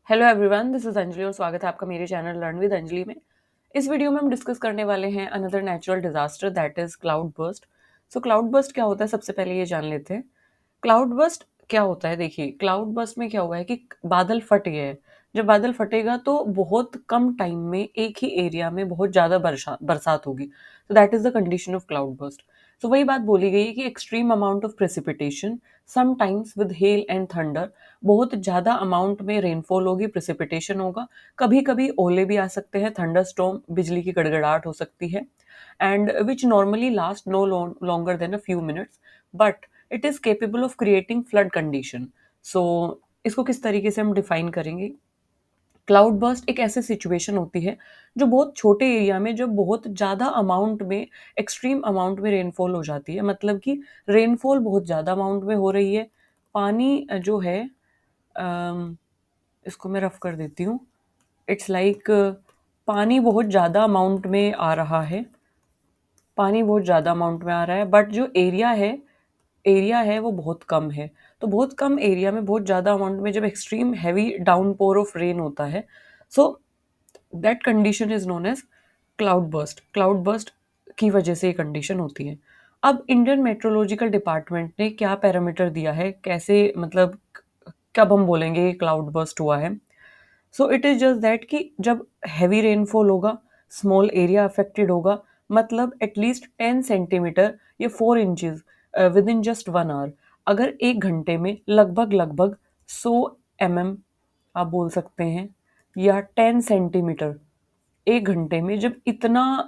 Hello everyone, this is Anjali और स्वागत है आपका मेरे चैनल लर्न विद अंजलि में। इस वीडियो में हम डिस्कस करने वाले हैं another natural disaster that is cloud burst. So cloud burst क्या होता है, सबसे पहले ये जान लेते हैं। क्लाउड बर्स्ट क्या होता है? देखिए, क्लाउड बर्स्ट में क्या हुआ है कि बादल फट गए हैं। जब बादल फटेगा तो बहुत कम टाइम में एक ही एरिया में बहुत ज्यादा बरसात होगी। तो that is the condition of cloud burst. तो वही बात बोली गई है कि extreme amount of precipitation sometimes with hello and thunder. बहुत ज्यादा अमाउंट में रेनफॉल होगी, प्रेसिपिटेशन होगा। कभी कभी ओले भी आ सकते हैं, थंडर स्टॉर्म, बिजली की गड़गड़ाहट हो सकती है। And which normally last no longer than a few minutes, but it is capable of creating flood condition. So इसको किस तरीके से हम डिफाइन करेंगे? क्लाउड बर्स्ट एक ऐसी सिचुएशन होती है जो बहुत छोटे एरिया में, जब बहुत ज़्यादा अमाउंट में, एक्सट्रीम अमाउंट में रेनफॉल हो जाती है। मतलब कि रेनफॉल बहुत ज़्यादा अमाउंट में हो रही है। पानी जो है, अम, इसको मैं रफ कर देती हूँ। इट्स लाइक पानी बहुत ज़्यादा अमाउंट में आ रहा है। पानी बहुत ज़्यादा अमाउंट में आ रहा है, बट जो एरिया है वो बहुत कम है। तो बहुत कम एरिया में बहुत ज़्यादा अमाउंट में जब extreme heavy downpour of rain होता है, so that condition is known as cloud burst. Cloud burst की वजह से ये कंडीशन होती है। अब इंडियन मेट्रोलॉजिकल डिपार्टमेंट ने क्या पैरामीटर दिया है, कैसे मतलब कब हम बोलेंगे क्लाउड बर्स्ट हुआ है? So it is just that कि जब हैवी रेनफॉल होगा, स्मॉल एरिया अफेक्टेड होगा, मतलब एटलीस्ट 10 सेंटीमीटर या 4 inches within just 1 hour. अगर एक घंटे में लगभग लगभग 100 mm आप बोल सकते हैं, या 10 सेंटीमीटर एक घंटे में, जब इतना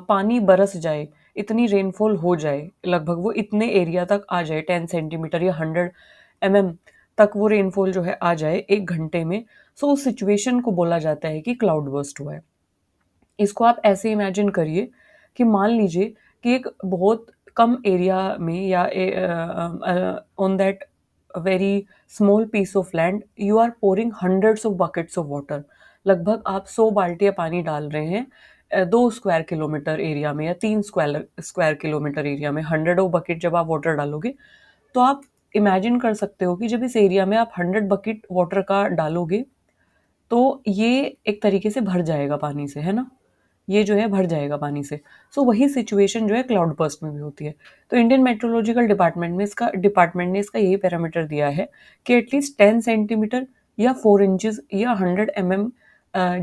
पानी बरस जाए, इतनी रेनफॉल हो जाए, लगभग वो इतने एरिया तक आ जाए, 10 सेंटीमीटर या 100 mm तक वो रेनफॉल जो है आ जाए एक घंटे में, सो उस सिचुएशन को बोला जाता है कि क्लाउड बर्स्ट हुआ है। इसको आप ऐसे इमेजिन करिए कि मान लीजिए कि एक बहुत कम एरिया में, या on that very small piece of land you are pouring hundreds of buckets of water. लगभग आप 100 बाल्टियां पानी डाल रहे हैं 2 स्क्वायर किलोमीटर एरिया में, या 3 स्क्वायर किलोमीटर एरिया में 100 बकेट जब आप वाटर डालोगे, तो आप इमेजिन कर सकते हो कि जब इस एरिया में आप 100 बकेट वाटर का डालोगे, तो ये एक तरीके से भर जाएगा पानी से, है ना? ये जो है भर जाएगा पानी से। सो वही सिचुएशन जो है क्लाउड बर्स्ट में भी होती है। तो इंडियन मेट्रोलॉजिकल डिपार्टमेंट ने इसका यही पैरामीटर दिया है कि एटलीस्ट 10 सेंटीमीटर या 4 इंचज या 100 mm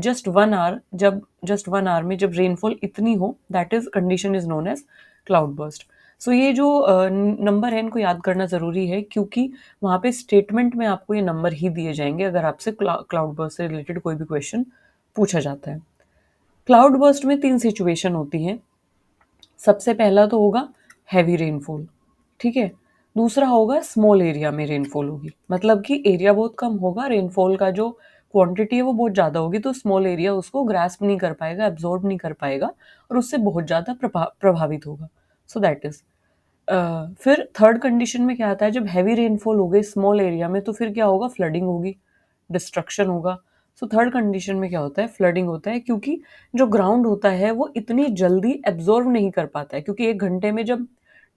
जस्ट वन आवर में जब रेनफॉल इतनी हो, that is condition is known as cloud burst. So ये जो नंबर है, इनको याद करना ज़रूरी है, क्योंकि वहाँ पे स्टेटमेंट में आपको ये नंबर ही दिए जाएंगे अगर आपसे क्लाउड बर्स्ट से रिलेटेड कोई भी क्वेश्चन पूछा जाता है। क्लाउड बर्स्ट में 3 सिचुएशन होती हैं। सबसे पहला तो होगा हैवी रेनफॉल, ठीक है। दूसरा होगा स्मॉल एरिया में रेनफॉल होगी, मतलब कि एरिया बहुत कम होगा, रेनफॉल का जो क्वांटिटी है वो बहुत ज़्यादा होगी, तो स्मॉल एरिया उसको ग्रास्प नहीं कर पाएगा, एब्जॉर्ब नहीं कर पाएगा, और उससे बहुत ज़्यादा प्रभावित होगा। So that is. फिर थर्ड कंडीशन में क्या आता है, जब हैवी रेनफॉल हो गई स्मॉल एरिया में, तो फिर क्या होगा? फ्लडिंग होगी, डिस्ट्रक्शन होगा। सो थर्ड कंडीशन में क्या होता है? फ्लडिंग होता है, क्योंकि जो ग्राउंड होता है वो इतनी जल्दी एब्जॉर्व नहीं कर पाता है, क्योंकि एक घंटे में जब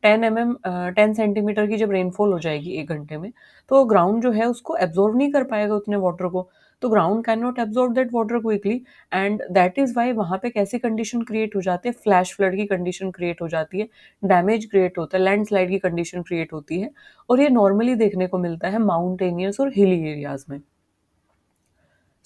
10 सेंटीमीटर की जब रेनफॉल हो जाएगी एक घंटे में, तो ग्राउंड जो है उसको एब्जॉर्व नहीं कर पाएगा उतने वाटर को। तो ground can not absorb that water quickly, and that is why वहां पे कैसी कंडीशन क्रिएट हो जाती है? फ्लैश फ्लड की कंडीशन क्रिएट हो जाती है, डैमेज क्रिएट होता है, लैंडस्लाइड की कंडीशन क्रिएट होती है। और ये नॉर्मली देखने को मिलता है माउंटेनियस और हिली एरियाज में।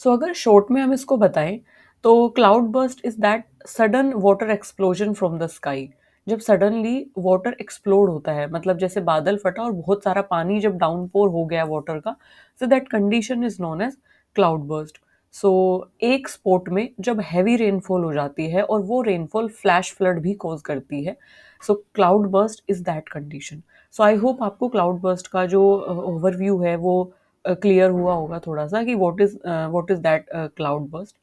सो अगर शॉर्ट में हम इसको बताएं, तो cloud burst is that sudden water explosion from the sky. जब सडनली वाटर एक्सप्लोड होता है, मतलब जैसे बादल फटा और बहुत सारा पानी जब डाउनपोर हो गया वाटर का, so that condition is known as cloud burst. So एक स्पॉट में जब हैवी रेनफॉल हो जाती है और वो रेनफॉल फ्लैश फ्लड भी कॉज करती है, so cloud burst is that condition. So I hope आपको क्लाउड बर्स्ट का जो ओवरव्यू है वो क्लियर हुआ होगा थोड़ा सा, कि what is that cloud burst.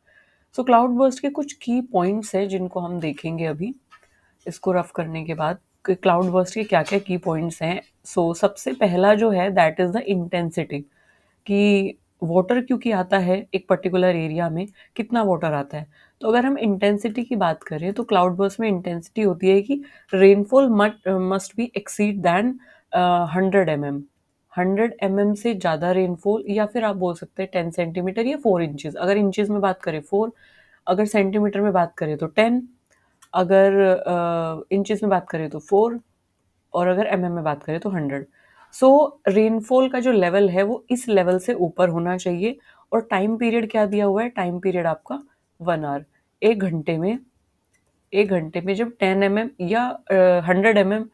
So cloudburst के कुछ की पॉइंट्स हैं जिनको हम देखेंगे अभी, इसको रफ करने के बाद, कि क्लाउड बर्स्ट के क्या क्या की पॉइंट्स हैं। सो सबसे पहला जो है दैट इज द इंटेंसिटी, कि वाटर क्योंकि आता है एक पर्टिकुलर एरिया में, कितना वाटर आता है। तो अगर हम इंटेंसिटी की बात करें, तो क्लाउड बर्स्ट में इंटेंसिटी होती है कि rainfall must be exceed than 100 mm। 100 से ज़्यादा रेनफॉल, या फिर आप बोल सकते हैं 10 सेंटीमीटर या 4 इंचेस। अगर इंचेस में बात करें 4, अगर सेंटीमीटर में बात करें तो 10, अगर इंचेस में बात करें तो 4, और अगर में बात करें तो 100। सो रेनफॉल का जो लेवल है वो इस लेवल से ऊपर होना चाहिए। और टाइम पीरियड क्या दिया हुआ है? टाइम पीरियड आपका 1 आवर। 1 घंटे में 1 घंटे में जब 10 या 100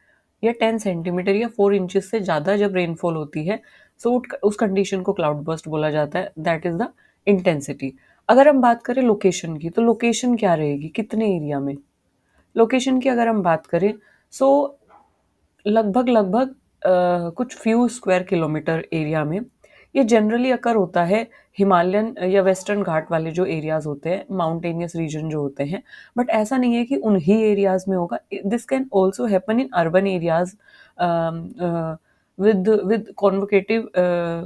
या 10 सेंटीमीटर या 4 इंचेस से ज़्यादा जब रेनफॉल होती है, सो उस कंडीशन को क्लाउड बर्स्ट बोला जाता है। That is the intensity. अगर हम बात करें लोकेशन की, तो लोकेशन क्या रहेगी, कितने एरिया में? लोकेशन की अगर हम बात करें, सो लगभग लगभग कुछ फ्यू स्क्वायर किलोमीटर एरिया में ये जनरली अकर होता है। हिमालयन या वेस्टर्न घाट वाले जो एरियाज होते हैं, माउंटेनियस रीजन जो होते हैं, बट ऐसा नहीं है कि उन्हीं एरियाज में होगा। This can also happen in urban areas with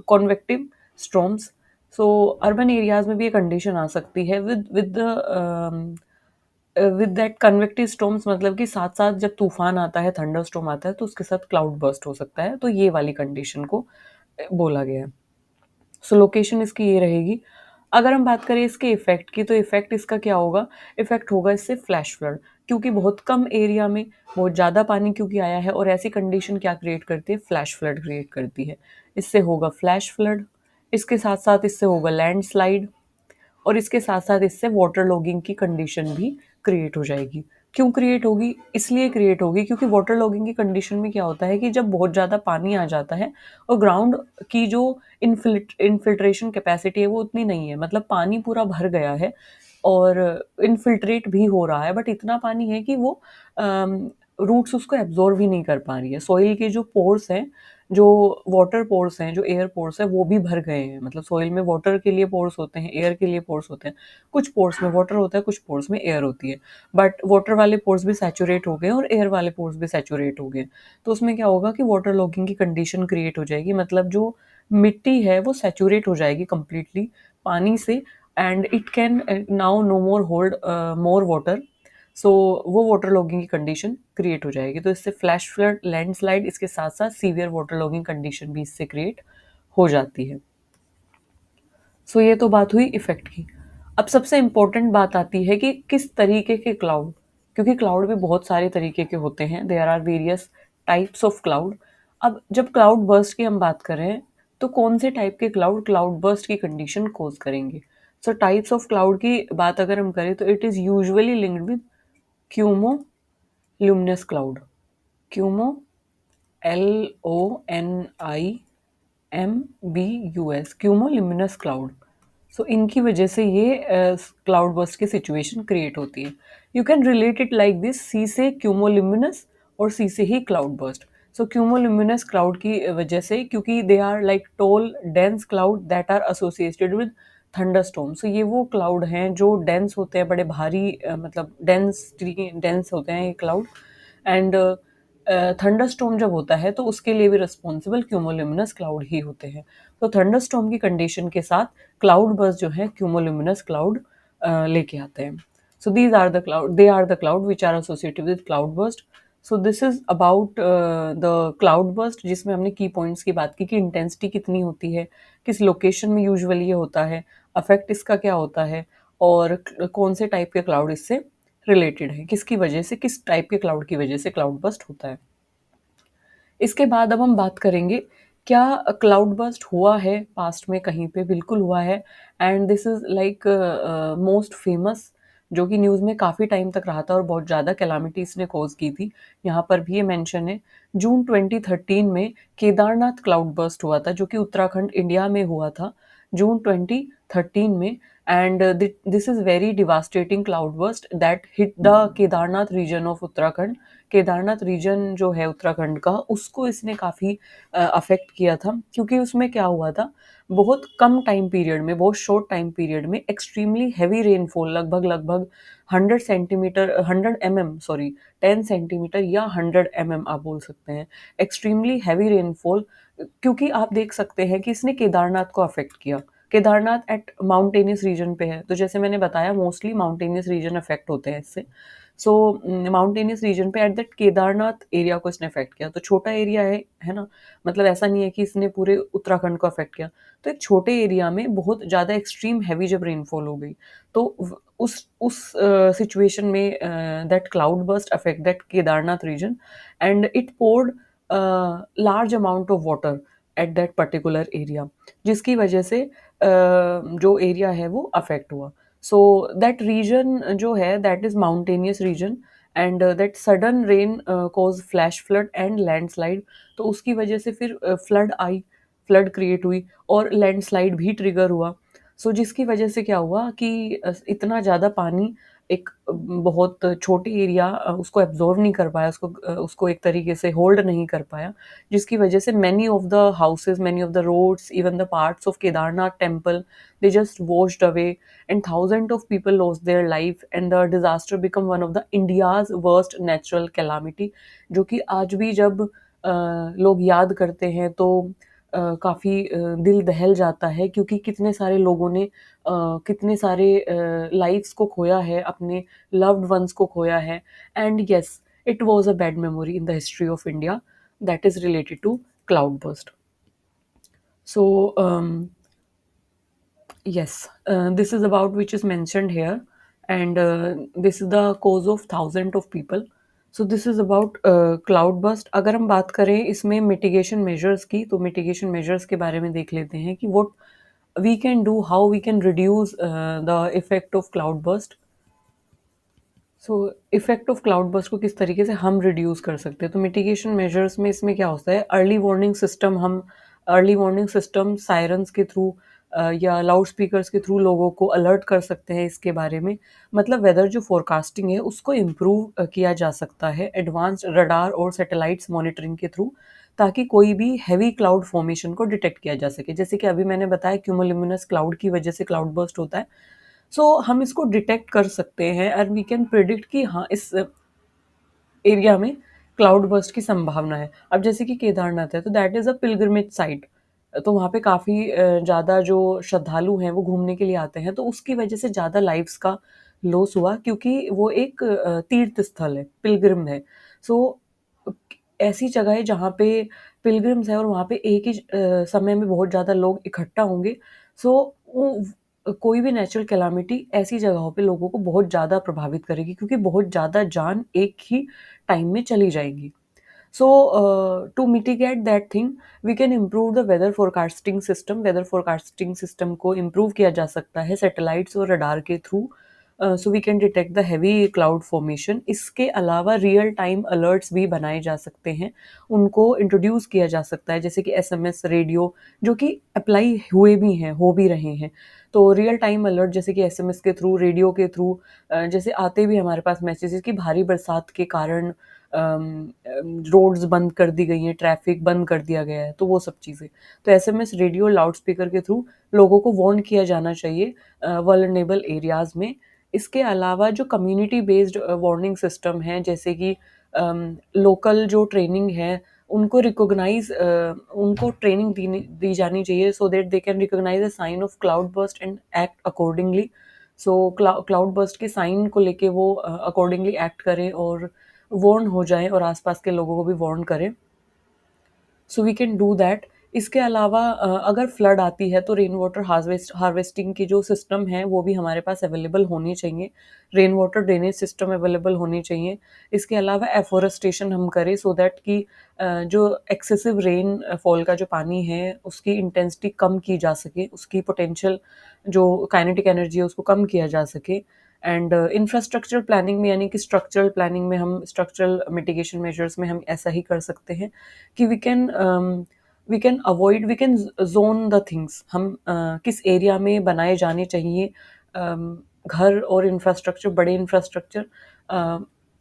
convective storms. So urban areas में भी ये कंडीशन आ सकती है विद दैट कन्वेक्टिव स्टॉर्म्स, मतलब कि साथ साथ जब तूफान आता है, थंडर स्टॉर्म आता है, तो उसके साथ क्लाउड बर्स्ट हो सकता है। तो ये वाली कंडीशन को बोला गया है। सो लोकेशन इसकी ये रहेगी। अगर हम बात करें इसके इफेक्ट की, तो इफेक्ट इसका क्या होगा? इफेक्ट होगा इससे फ्लैश फ्लड, क्योंकि बहुत कम एरिया में बहुत ज़्यादा पानी क्योंकि आया है, और ऐसी कंडीशन क्या क्रिएट करती है? फ्लैश फ्लड क्रिएट करती है। इससे होगा फ्लैश फ्लड, इसके साथ साथ इससे होगा लैंडस्लाइड, और इसके साथ साथ इससे वाटर लॉगिंग की कंडीशन भी क्रिएट हो जाएगी। क्यों क्रिएट होगी? इसलिए क्रिएट होगी क्योंकि वाटर लॉगिंग की कंडीशन में क्या होता है कि जब बहुत ज़्यादा पानी आ जाता है और ग्राउंड की जो इनफिल्ट्रेशन कैपेसिटी है वो उतनी नहीं है, मतलब पानी पूरा भर गया है और इनफिल्ट्रेट भी हो रहा है, बट इतना पानी है कि वो रूट्स उसको एब्जॉर्व ही नहीं कर पा रही है। सॉइल के जो पोर्स हैं, जो वाटर पोर्स हैं, जो एयर पोर्स हैं, वो भी भर गए हैं। मतलब सॉइल में वाटर के लिए पोर्स होते हैं, एयर के लिए पोर्स होते हैं। कुछ पोर्स में वाटर होता है, कुछ पोर्स में एयर होती है, बट वाटर वाले पोर्स भी सैचुरेट हो गए और एयर वाले पोर्स भी सैचुरेट हो गए। तो उसमें क्या होगा कि वाटर लॉगिंग की कंडीशन क्रिएट हो जाएगी, मतलब जो मिट्टी है वो सैचुरेट हो जाएगी कंप्लीटली पानी से, and it can now no more hold more water. So वो वाटर लॉगिंग की कंडीशन क्रिएट हो जाएगी। तो इससे फ्लैश फ्लड, लैंडस्लाइड, इसके साथ साथ सीवियर वाटर लॉगिंग कंडीशन भी इससे क्रिएट हो जाती है। सो ये तो बात हुई इफेक्ट की। अब सबसे इम्पोर्टेंट बात आती है कि किस तरीके के क्लाउड, क्योंकि क्लाउड भी बहुत सारे तरीके के होते हैं। There are various types of cloud. अब जब क्लाउड बर्स्ट की हम बात करें, तो कौन से टाइप के क्लाउड क्लाउड बर्स्ट की कंडीशन कोज करेंगे? सो टाइप्स ऑफ क्लाउड की बात अगर हम करें, तो it is usually linked with cumulonimbus cloud. Cumulo, LONIMBUS, cumulonimbus cloud. So इनकी वजह से ये क्लाउड बर्स्ट की सिचुएशन क्रिएट होती है। You can relate it like this, C से क्यूमोलिमिनस और सी से ही cloud burst. So cumulonimbus cloud की वजह से, क्योंकि they are like tall dense cloud that are associated with thunderstorm. So ये वो क्लाउड हैं जो डेंस होते हैं, बड़े भारी, मतलब डेंस होते हैं ये क्लाउड। एंड थंडरस्टॉर्म जब होता है तो उसके लिए भी रिस्पॉन्सिबल क्यूमोलिमिनस क्लाउड ही होते हैं। तो थंडरस्टॉर्म की कंडीशन के साथ क्लाउड बर्स्ट जो है क्यूमोलिमिनस क्लाउड लेके आते हैं। So these are the cloud, they are the cloud which are associated with cloud burst. So this is about the cloudburst, जिसमें हमने की पॉइंट्स की बात की कि इंटेंसिटी कितनी होती है, किस लोकेशन में यूजुअली ये होता है, अफेक्ट इसका क्या होता है, और कौन से टाइप के क्लाउड इससे रिलेटेड है, किसकी वजह से, किस टाइप के क्लाउड की वजह से क्लाउड बर्स्ट होता है। इसके बाद अब हम बात करेंगे, क्या क्लाउड बर्स्ट हुआ है पास्ट में कहीं पे? बिल्कुल हुआ है। And this is like most famous, जो कि न्यूज़ में काफ़ी टाइम तक रहा था और बहुत ज़्यादा कैलामिटी इसने कॉज की थी। यहाँ पर भी ये मेंशन है। जून 2013 में केदारनाथ क्लाउड बर्स्ट हुआ था, जो कि उत्तराखंड, इंडिया में हुआ था, जून 2013 में। And this is very devastating cloudburst that hit the Kedarnath region of Uttarakhand. Kedarnath region जो है उत्तराखंड का, उसको इसने काफ़ी अफेक्ट किया था, क्योंकि उसमें क्या हुआ था, बहुत कम टाइम पीरियड में, बहुत शॉर्ट टाइम पीरियड में एक्सट्रीमली हैवी रेनफॉल, लगभग लगभग 100 सेंटीमीटर, 100 सॉरी, 10 सेंटीमीटर या 100 आप बोल सकते हैं, एक्सट्रीमली हैवी रेनफॉल। क्योंकि आप देख सकते हैं कि इसने केदारनाथ को अफेक्ट किया। केदारनाथ एट माउंटेनियस रीजन पे है, तो जैसे मैंने बताया मोस्टली माउंटेनियस रीजन अफेक्ट होते हैं इससे। सो माउंटेनियस रीजन पे एट दैट केदारनाथ एरिया को इसने अफेक्ट किया। तो छोटा एरिया है ना, मतलब ऐसा नहीं है कि इसने पूरे उत्तराखंड को अफेक्ट किया। तो एक छोटे एरिया में बहुत ज़्यादा एक्सट्रीम हैवी जब रेनफॉल हो गई, तो उस सिचुएशन में that cloudburst affect that Kedarnath region and it poured large amount of water at that particular area, जिसकी वजह से जो एरिया है वो अफेक्ट हुआ। सो दैट रीजन जो है that is mountainous region and that sudden rain cause flash flood and landslide. तो उसकी वजह से फिर फ्लड आई, फ्लड क्रिएट हुई और लैंडस्लाइड भी ट्रिगर हुआ। सो जिसकी वजह से क्या हुआ कि इतना ज़्यादा पानी एक बहुत छोटी एरिया उसको एब्जॉर्व नहीं कर पाया, उसको एक तरीके से होल्ड नहीं कर पाया, जिसकी वजह से many of the houses, many of the roads, even the parts of Kedarnath temple, they just washed away and thousand of people lost their life and the disaster become one of the India's worst natural calamity. जो कि आज भी जब लोग याद करते हैं तो काफ़ी दिल दहल जाता है, क्योंकि कितने सारे लोगों ने कितने सारे लाइफ्स को खोया है, अपने लव्ड वंस को खोया है। And yes, it was a bad memory in the history of India that is related to cloudburst. So yes, this is about which is mentioned here, and this is the cause of thousands of people. So this is about cloudburst. अगर हम बात करें इसमें mitigation measures की, तो mitigation measures के बारे में देख लेते हैं कि what we can do, how we can reduce the effect of cloudburst. So effect of cloud burst को किस तरीके से हम रिड्यूस कर सकते हैं। तो मिटिगेशन मेजर्स में इसमें क्या होता है, अर्ली वार्निंग सिस्टम सायरन्स के थ्रू या लाउड स्पीकर्स के थ्रू लोगों को अलर्ट कर सकते हैं इसके बारे में। मतलब वेदर जो फोरकास्टिंग है उसको इम्प्रूव किया जा सकता है एडवांस्ड रडार और सैटेलाइट्स मॉनिटरिंग के थ्रू, ताकि कोई भी हैवी क्लाउड फॉर्मेशन को डिटेक्ट किया जा सके। जैसे कि अभी मैंने बताया क्यूमुलोनिम्बस क्लाउड की वजह से क्लाउड बर्स्ट होता है। सो हम इसको डिटेक्ट कर सकते हैं एंड वी कैन प्रिडिक्ट कि हाँ, इस एरिया में क्लाउड बर्स्ट की संभावना है। अब जैसे कि केदारनाथ है तो that is a pilgrimage site, तो वहाँ पे काफ़ी ज़्यादा जो श्रद्धालु हैं वो घूमने के लिए आते हैं, तो उसकी वजह से ज़्यादा लाइव्स का लॉस हुआ, क्योंकि वो एक तीर्थ स्थल है, पिलग्रिम है। सो ऐसी जगह है जहाँ पे पिलग्रिम्स है और वहाँ पे एक ही समय में बहुत ज़्यादा लोग इकट्ठा होंगे। सो कोई भी नेचुरल कैलामिटी ऐसी जगहों पे लोगों को बहुत ज़्यादा प्रभावित करेगी, क्योंकि बहुत ज़्यादा जान एक ही टाइम में चली जाएगी। So, to mitigate that thing, we can improve the weather forecasting system. Weather forecasting system को इम्प्रूव किया जा सकता है सैटेलाइट्स और रडार के through, so we can detect the heavy cloud formation. इसके अलावा रियल टाइम अलर्ट्स भी बनाए जा सकते हैं, उनको इंट्रोड्यूस किया जा सकता है, जैसे कि एसएमएस, रेडियो, जो कि अप्लाई हुए भी हैं, हो भी रहे हैं। तो रियल टाइम अलर्ट जैसे कि एसएमएस के थ्रू, रेडियो के थ्रू, जैसे आते भी हमारे पास मैसेजेस कि भारी बरसात के कारण रोड्स बंद कर दी गई हैं, ट्रैफिक बंद कर दिया गया है, तो वो सब चीज़ें। तो एसएमएस, रेडियो, लाउड स्पीकर के थ्रू लोगों को वार्न किया जाना चाहिए वल्नरेबल एरियाज़ में। इसके अलावा जो कम्युनिटी बेस्ड वार्निंग सिस्टम है, जैसे कि लोकल जो ट्रेनिंग है, उनको ट्रेनिंग दी जानी चाहिए, so that they can recognise a sign of cloudburst and act accordingly. So cloudburst के साइन को लेके वो अकॉर्डिंगली एक्ट करें और वार्न हो जाएँ और आसपास के लोगों को भी वार्न करें। So we can do that. इसके अलावा अगर फ्लड आती है तो रेन वाटर हार्वेस्टिंग की जो सिस्टम है वो भी हमारे पास अवेलेबल होनी चाहिए, rain water drainage system available होनी चाहिए। इसके अलावा एफोरेस्टेशन हम करें, सो दैट कि जो एक्सेसिव रेन फॉल का जो पानी है उसकी इंटेंसिटी कम की जा सके, उसकी पोटेंशियल जो काइनेटिक एनर्जी है उसको कम किया जा सके। एंड इंफ्रास्ट्रक्चर प्लानिंग में, यानी कि स्ट्रक्चरल प्लानिंग में, हम स्ट्रक्चरल मिटिगेशन मेजर्स में हम ऐसा ही कर सकते हैं कि we can avoid, we can zone the things. हम किस एरिया में बनाए जाने चाहिए घर और इंफ्रास्ट्रक्चर, बड़े इंफ्रास्ट्रक्चर,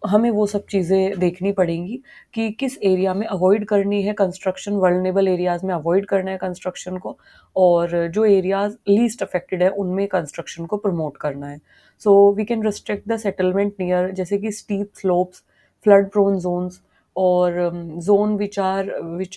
हमें वो सब चीज़ें देखनी पड़ेंगी कि किस एरिया में अवॉइड करनी है कंस्ट्रक्शन, वल्नरेबल एरियाज़ में अवॉइड करना है कंस्ट्रक्शन को, और जो एरियाज़ लीस्ट अफेक्टेड है उनमें कंस्ट्रक्शन को प्रमोट करना है। So we can restrict the settlement near, जैसे कि steep slopes, flood prone zones, और zone which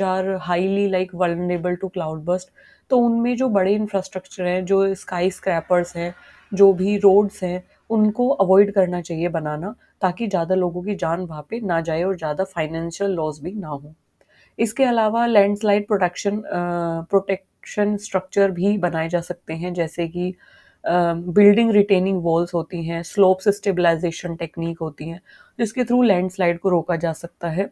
are highly like vulnerable to cloud burst. तो उनमें जो बड़े इंफ्रास्ट्रक्चर हैं, जो स्काई स्क्रैपर्स हैं, जो भी रोड्स हैं, उनको अवॉइड करना चाहिए बनाना, ताकि ज़्यादा लोगों की जान वहाँ पे ना जाए और ज़्यादा फाइनेंशियल लॉस भी ना हो। इसके अलावा लैंडस्लाइड प्रोटेक्शन स्ट्रक्चर भी बनाए जा सकते हैं, जैसे कि बिल्डिंग रिटेनिंग वॉल्स होती हैं, स्लोप स्टेबलाइजेशन टेक्निक होती हैं, जिसके थ्रू लैंडस्लाइड को रोका जा सकता है।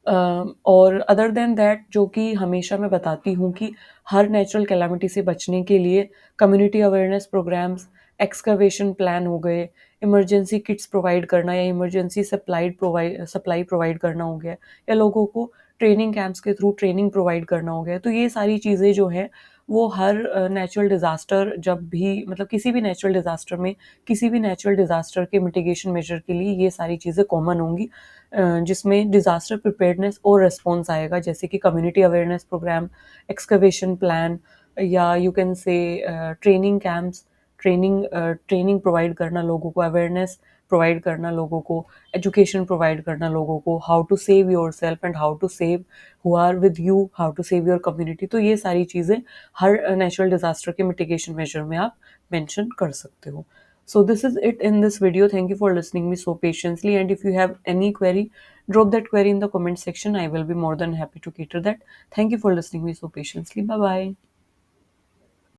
और अदर देन दैट, जो कि हमेशा मैं बताती हूँ कि हर नेचुरल कैलामिटी से बचने के लिए community awareness programmes, excavation plan हो गए, इमरजेंसी किट्स प्रोवाइड करना या इमरजेंसी सप्लाई प्रोवाइड करना हो गया, या लोगों को ट्रेनिंग कैंप्स के थ्रू ट्रेनिंग प्रोवाइड करना हो गया। तो ये सारी चीज़ें जो हैं वो हर नेचुरल डिज़ास्टर, जब भी मतलब किसी भी नेचुरल डिज़ास्टर में, किसी भी नेचुरल डिज़ास्टर के मिटिगेशन मेजर के लिए ये सारी चीज़ें कॉमन होंगी, जिसमें डिज़ास्टर प्रिपेयर्डनेस और रिस्पॉन्स आएगा, जैसे कि community awareness program, excavation plan, या you can say training camps, training provide करना लोगों को, अवेयरनेस प्रोवाइड करना लोगों को, एजुकेशन प्रोवाइड करना लोगों को, how to save yourself and how to save who are with you, how to save your community. तो ये सारी चीज़ें हर नेचुरल डिज़ास्टर के मिटिगेशन मेजर में आप मेंशन कर सकते हो। So this is it in this video. Thank you for listening me so patiently. And if you have any query, drop that query in the comment section. I will be more than happy to cater that. Thank you for listening me so patiently. Bye bye.